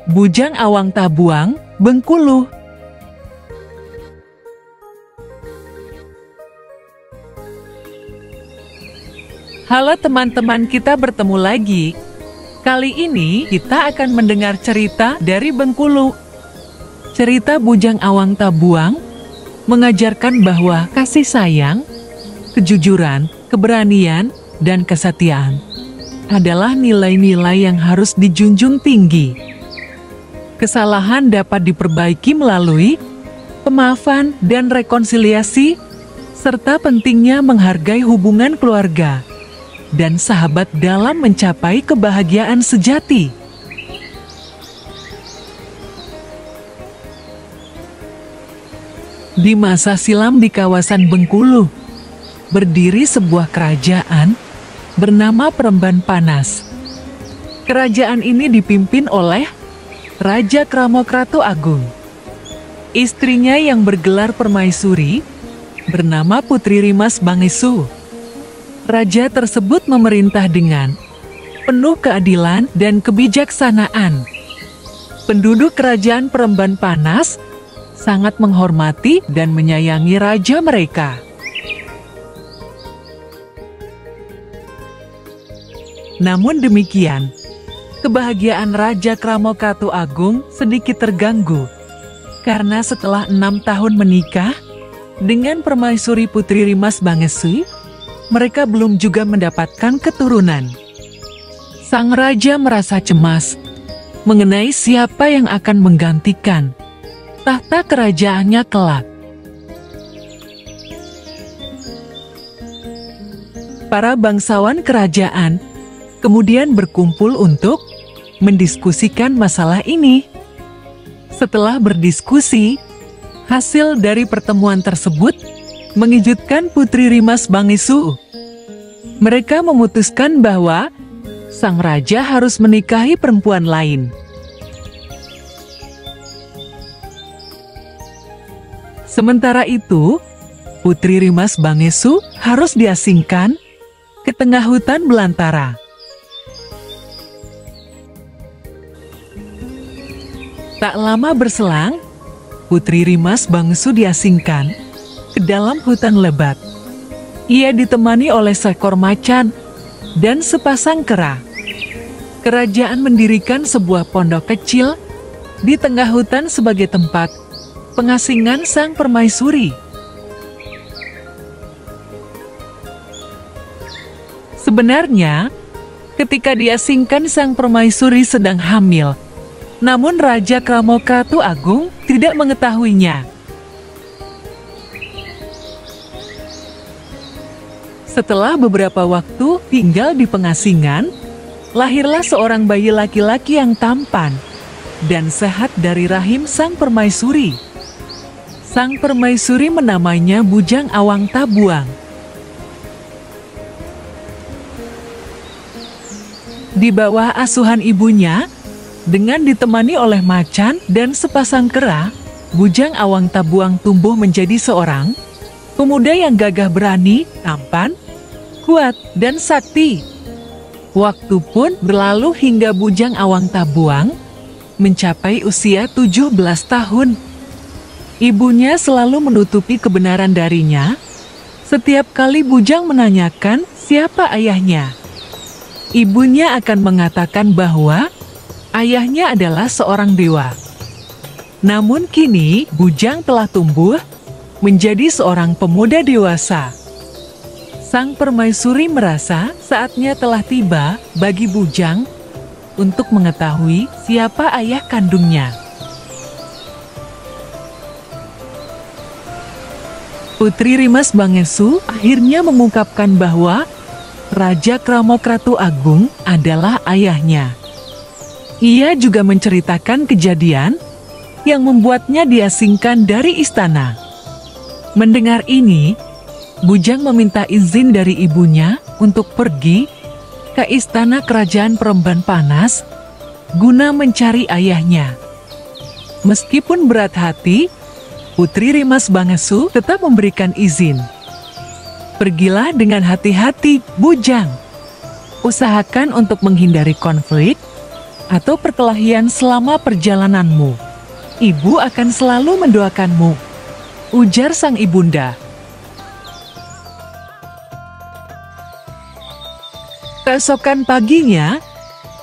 Bujang Awang Tabuang, Bengkulu. Halo teman-teman, kita bertemu lagi. Kali ini kita akan mendengar cerita dari Bengkulu. Cerita Bujang Awang Tabuang mengajarkan bahwa kasih sayang, kejujuran, keberanian, dan kesetiaan adalah nilai-nilai yang harus dijunjung tinggi. Kesalahan dapat diperbaiki melalui pemaafan dan rekonsiliasi, serta pentingnya menghargai hubungan keluarga dan sahabat dalam mencapai kebahagiaan sejati. Di masa silam di kawasan Bengkulu, berdiri sebuah kerajaan bernama Peremban Panas. Kerajaan ini dipimpin oleh Raja Kramokratu Agung. Istrinya yang bergelar permaisuri bernama Putri Rimas Bangesu. Raja tersebut memerintah dengan penuh keadilan dan kebijaksanaan. Penduduk kerajaan Peremban Panas sangat menghormati dan menyayangi raja mereka. Namun demikian, kebahagiaan Raja Kramokratu Agung sedikit terganggu karena setelah 6 tahun menikah dengan permaisuri Putri Rimas Bangesu, mereka belum juga mendapatkan keturunan. Sang raja merasa cemas mengenai siapa yang akan menggantikan tahta kerajaannya kelak. Para bangsawan kerajaan kemudian berkumpul untuk mendiskusikan masalah ini. Setelah berdiskusi, hasil dari pertemuan tersebut mengejutkan Putri Rimas Bangesu. Mereka memutuskan bahwa sang raja harus menikahi perempuan lain. Sementara itu, Putri Rimas Bangesu harus diasingkan ke tengah hutan belantara. Tak lama berselang, Putri Rimas Bangesu diasingkan ke dalam hutan lebat. Ia ditemani oleh seekor macan dan sepasang kera. Kerajaan mendirikan sebuah pondok kecil di tengah hutan sebagai tempat pengasingan sang permaisuri. Sebenarnya, ketika diasingkan sang permaisuri sedang hamil, namun Raja Kramokratu Agung tidak mengetahuinya. Setelah beberapa waktu tinggal di pengasingan, lahirlah seorang bayi laki-laki yang tampan dan sehat dari rahim sang permaisuri. Sang permaisuri menamainya Bujang Awang Tabuang. Di bawah asuhan ibunya, dengan ditemani oleh macan dan sepasang kera, Bujang Awang Tabuang tumbuh menjadi seorang pemuda yang gagah berani, tampan, kuat, dan sakti. Waktu pun berlalu hingga Bujang Awang Tabuang mencapai usia 17 tahun. Ibunya selalu menutupi kebenaran darinya. Setiap kali Bujang menanyakan siapa ayahnya, ibunya akan mengatakan bahwa ayahnya adalah seorang dewa. Namun kini Bujang telah tumbuh menjadi seorang pemuda dewasa. Sang permaisuri merasa saatnya telah tiba bagi Bujang untuk mengetahui siapa ayah kandungnya. Putri Rimas Bangesu akhirnya mengungkapkan bahwa Raja Kramokratu Agung adalah ayahnya. Ia juga menceritakan kejadian yang membuatnya diasingkan dari istana. Mendengar ini, Bujang meminta izin dari ibunya untuk pergi ke istana kerajaan Peremban Panas guna mencari ayahnya. Meskipun berat hati, Putri Rimas Bangesu tetap memberikan izin. Pergilah dengan hati-hati, Bujang. Usahakan untuk menghindari konflik atau perkelahian selama perjalananmu. Ibu akan selalu mendoakanmu, ujar sang ibunda. Keesokan paginya,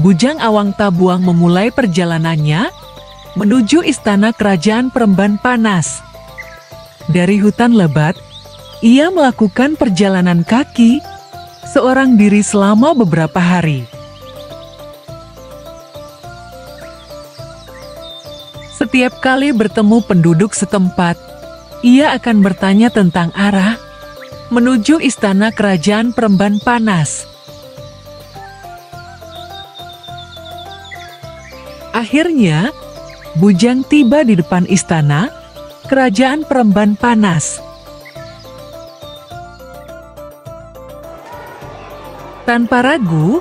Bujang Awang Tabuang memulai perjalanannya menuju istana kerajaan Peremban Panas. Dari hutan lebat, ia melakukan perjalanan kaki seorang diri selama beberapa hari. Setiap kali bertemu penduduk setempat, ia akan bertanya tentang arah menuju istana kerajaan Peremban Panas. Akhirnya, Bujang tiba di depan istana kerajaan Peremban Panas. Tanpa ragu,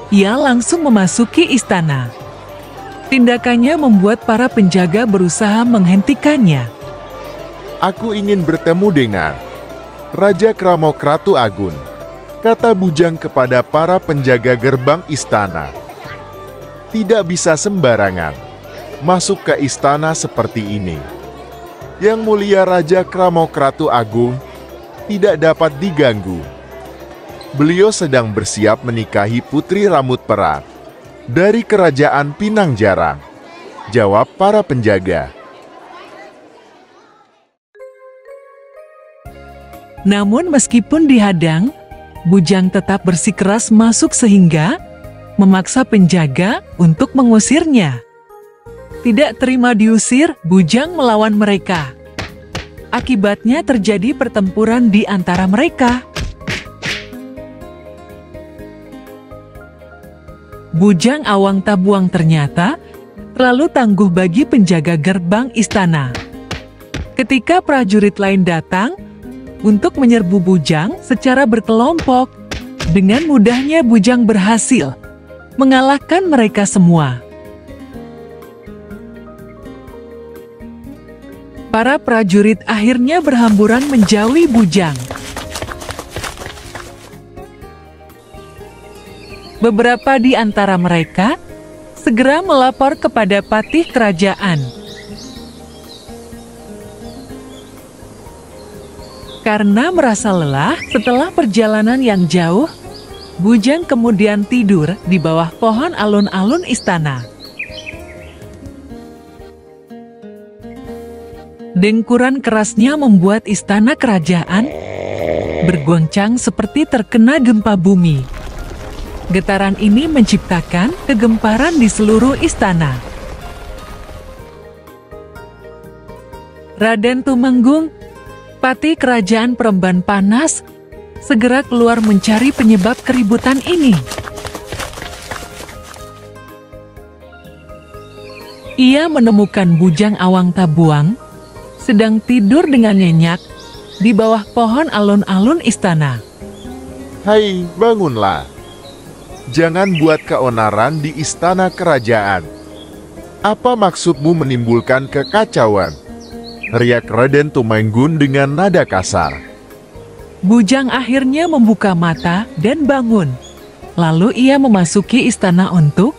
ia langsung memasuki istana. Tindakannya membuat para penjaga berusaha menghentikannya. Aku ingin bertemu dengan Raja Kramokratu Agung, kata Bujang kepada para penjaga gerbang istana. Tidak bisa sembarangan masuk ke istana seperti ini. Yang mulia Raja Kramokratu Agung tidak dapat diganggu. Beliau sedang bersiap menikahi putri rambut perak dari kerajaan Pinang Jarang, jawab para penjaga. Namun meskipun dihadang, Bujang tetap bersikeras masuk sehingga memaksa penjaga untuk mengusirnya. Tidak terima diusir, Bujang melawan mereka. Akibatnya terjadi pertempuran di antara mereka. Bujang Awang Tabuang ternyata terlalu tangguh bagi penjaga gerbang istana. Ketika prajurit lain datang untuk menyerbu Bujang secara berkelompok, dengan mudahnya Bujang berhasil mengalahkan mereka semua. Para prajurit akhirnya berhamburan menjauhi Bujang. Beberapa di antara mereka segera melapor kepada patih kerajaan. Karena merasa lelah setelah perjalanan yang jauh, Bujang kemudian tidur di bawah pohon alun-alun istana. Dengkuran kerasnya membuat istana kerajaan bergoncang seperti terkena gempa bumi. Getaran ini menciptakan kegemparan di seluruh istana. Raden Tumenggung, patih kerajaan Peremban Panas, segera keluar mencari penyebab keributan ini. Ia menemukan Bujang Awang Tabuang sedang tidur dengan nyenyak di bawah pohon alun-alun istana. Hai, bangunlah. Jangan buat keonaran di istana kerajaan. Apa maksudmu menimbulkan kekacauan? Riak Raden Tumenggung dengan nada kasar. Bujang akhirnya membuka mata dan bangun. Lalu ia memasuki istana untuk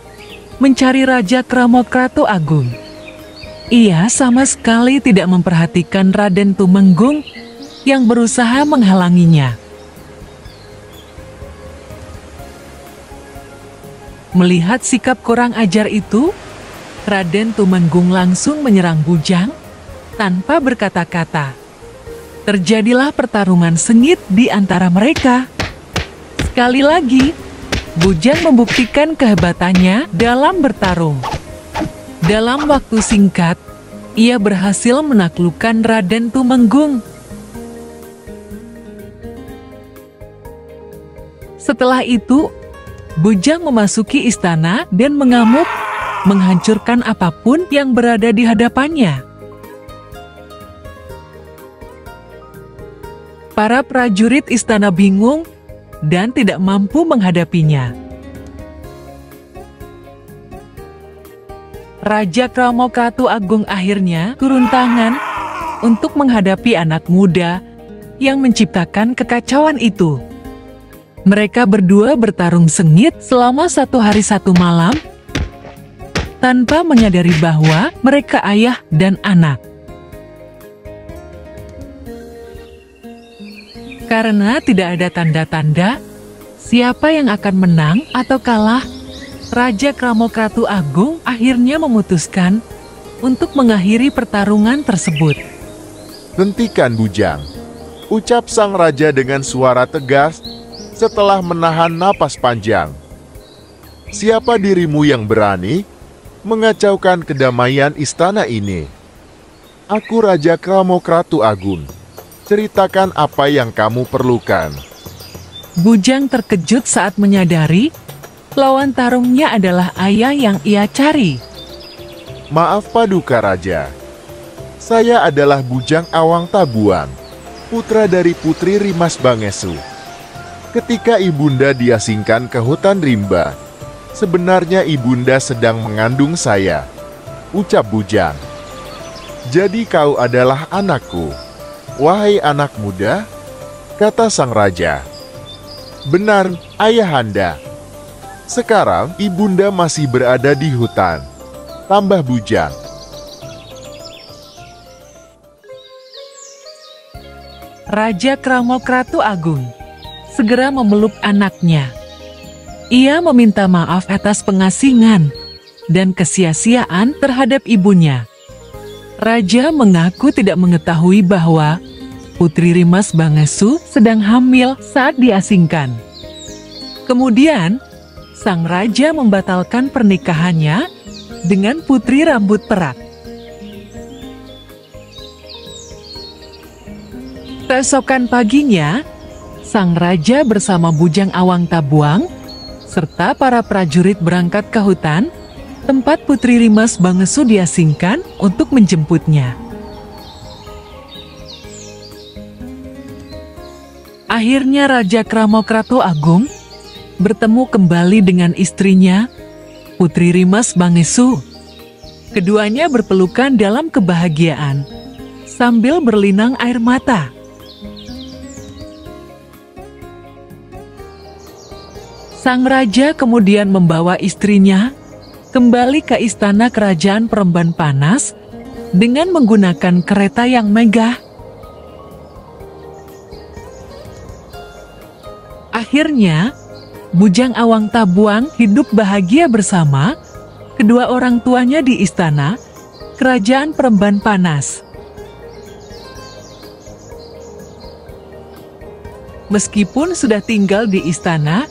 mencari Raja Kramokratu Agung. Ia sama sekali tidak memperhatikan Raden Tumenggung yang berusaha menghalanginya. Melihat sikap kurang ajar itu, Raden Tumenggung langsung menyerang Bujang tanpa berkata-kata. Terjadilah pertarungan sengit di antara mereka. Sekali lagi, Bujang membuktikan kehebatannya dalam bertarung. Dalam waktu singkat, ia berhasil menaklukkan Raden Tumenggung. Setelah itu, Bujang memasuki istana dan mengamuk, menghancurkan apapun yang berada di hadapannya. Para prajurit istana bingung dan tidak mampu menghadapinya. Raja Kramokratu Agung akhirnya turun tangan untuk menghadapi anak muda yang menciptakan kekacauan itu. Mereka berdua bertarung sengit selama 1 hari 1 malam tanpa menyadari bahwa mereka ayah dan anak. Karena tidak ada tanda-tanda siapa yang akan menang atau kalah, Raja Kramokratu Agung akhirnya memutuskan untuk mengakhiri pertarungan tersebut. "Hentikan, bujang," ucap sang raja dengan suara tegas setelah menahan napas panjang. "Siapa dirimu yang berani mengacaukan kedamaian istana ini? Aku Raja Kramokratu Agung. Ceritakan apa yang kamu perlukan." Bujang terkejut saat menyadari lawan tarungnya adalah ayah yang ia cari. "Maaf Paduka Raja, saya adalah Bujang Awang Tabuang, putra dari Putri Rimas Bangesu. Ketika ibunda diasingkan ke hutan rimba, sebenarnya ibunda sedang mengandung saya," ucap Bujang. "Jadi kau adalah anakku, wahai anak muda?" kata sang raja. "Benar, ayahanda. Sekarang ibunda masih berada di hutan," tambah Bujang. Raja Kramokratu Agung segera memeluk anaknya. Ia meminta maaf atas pengasingan dan kesia-siaan terhadap ibunya. Raja mengaku tidak mengetahui bahwa Putri Rimas Bangesu sedang hamil saat diasingkan. Kemudian, sang raja membatalkan pernikahannya dengan Putri Rambut Perak. Keesokan paginya, sang raja bersama Bujang Awang Tabuang serta para prajurit berangkat ke hutan tempat Putri Rimas Bangesu diasingkan untuk menjemputnya. Akhirnya Raja Kramokratu Agung bertemu kembali dengan istrinya, Putri Rimas Bangesu. Keduanya berpelukan dalam kebahagiaan sambil berlinang air mata. Sang raja kemudian membawa istrinya kembali ke istana kerajaan Peremban Panas dengan menggunakan kereta yang megah. Akhirnya, Bujang Awang Tabuang hidup bahagia bersama kedua orang tuanya di istana kerajaan Peremban Panas. Meskipun sudah tinggal di istana,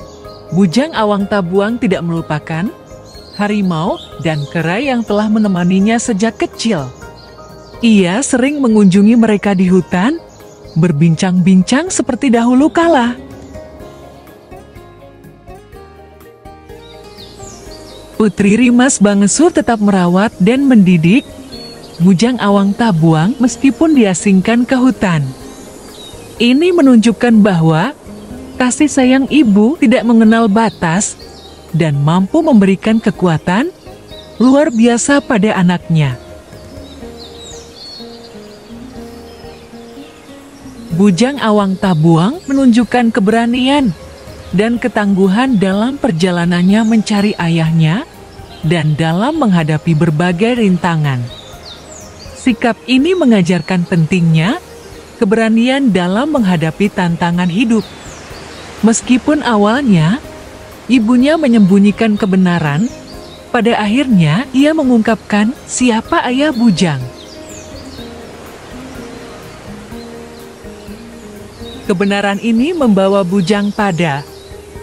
Bujang Awang Tabuang tidak melupakan harimau dan kera yang telah menemaninya sejak kecil. Ia sering mengunjungi mereka di hutan, berbincang-bincang seperti dahulu kala. Putri Rimas Bangesu tetap merawat dan mendidik Bujang Awang Tabuang meskipun diasingkan ke hutan. Ini menunjukkan bahwa kasih sayang ibu tidak mengenal batas dan mampu memberikan kekuatan luar biasa pada anaknya. Bujang Awang Tabuang menunjukkan keberanian dan ketangguhan dalam perjalanannya mencari ayahnya dan dalam menghadapi berbagai rintangan. Sikap ini mengajarkan pentingnya keberanian dalam menghadapi tantangan hidup. Meskipun awalnya ibunya menyembunyikan kebenaran, pada akhirnya ia mengungkapkan siapa ayah Bujang. Kebenaran ini membawa Bujang pada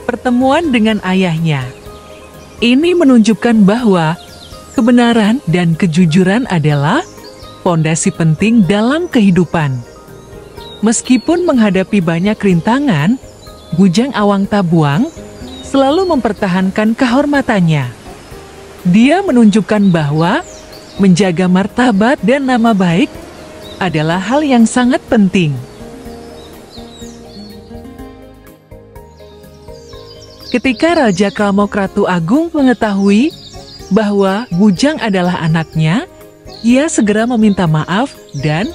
pertemuan dengan ayahnya. Ini menunjukkan bahwa kebenaran dan kejujuran adalah fondasi penting dalam kehidupan. Meskipun menghadapi banyak rintangan, Bujang Awang Tabuang selalu mempertahankan kehormatannya. Dia menunjukkan bahwa menjaga martabat dan nama baik adalah hal yang sangat penting. Ketika Raja Kramokratu Agung mengetahui bahwa Bujang adalah anaknya, ia segera meminta maaf dan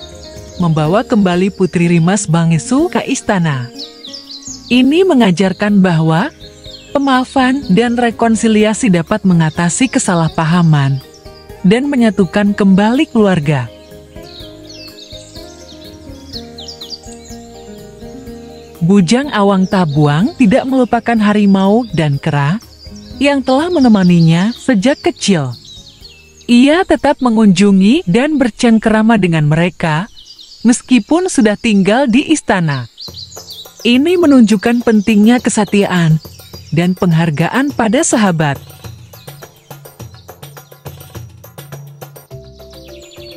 membawa kembali Putri Rimas Bangesu ke istana. Ini mengajarkan bahwa Pemaafan dan rekonsiliasi dapat mengatasi kesalahpahaman dan menyatukan kembali keluarga. Bujang Awang Tabuang tidak melupakan harimau dan kera yang telah menemaninya sejak kecil. Ia tetap mengunjungi dan bercengkerama dengan mereka meskipun sudah tinggal di istana. Ini menunjukkan pentingnya kesetiaan dan penghargaan pada sahabat.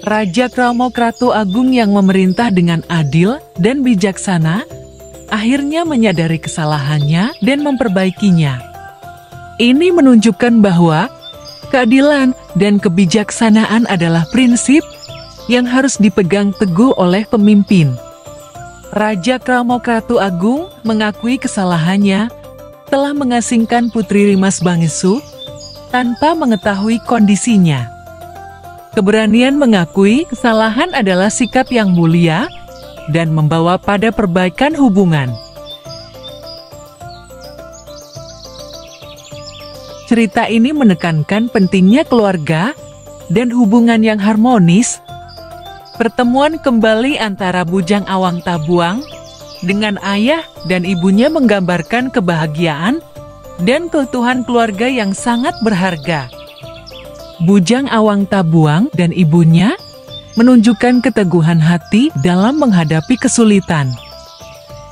Raja Krama Kratu Agung yang memerintah dengan adil dan bijaksana akhirnya menyadari kesalahannya dan memperbaikinya. Ini menunjukkan bahwa keadilan dan kebijaksanaan adalah prinsip yang harus dipegang teguh oleh pemimpin. Raja Krama Kratu Agung mengakui kesalahannya telah mengasingkan Putri Rimas Bangesu tanpa mengetahui kondisinya. Keberanian mengakui kesalahan adalah sikap yang mulia dan membawa pada perbaikan hubungan. Cerita ini menekankan pentingnya keluarga dan hubungan yang harmonis. Pertemuan kembali antara Bujang Awang Tabuang dengan ayah dan ibunya menggambarkan kebahagiaan dan keutuhan keluarga yang sangat berharga. Bujang Awang Tabuang dan ibunya menunjukkan keteguhan hati dalam menghadapi kesulitan.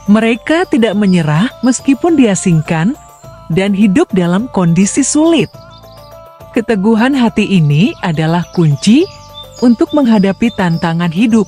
Mereka tidak menyerah meskipun diasingkan dan hidup dalam kondisi sulit. Keteguhan hati ini adalah kunci untuk menghadapi tantangan hidup.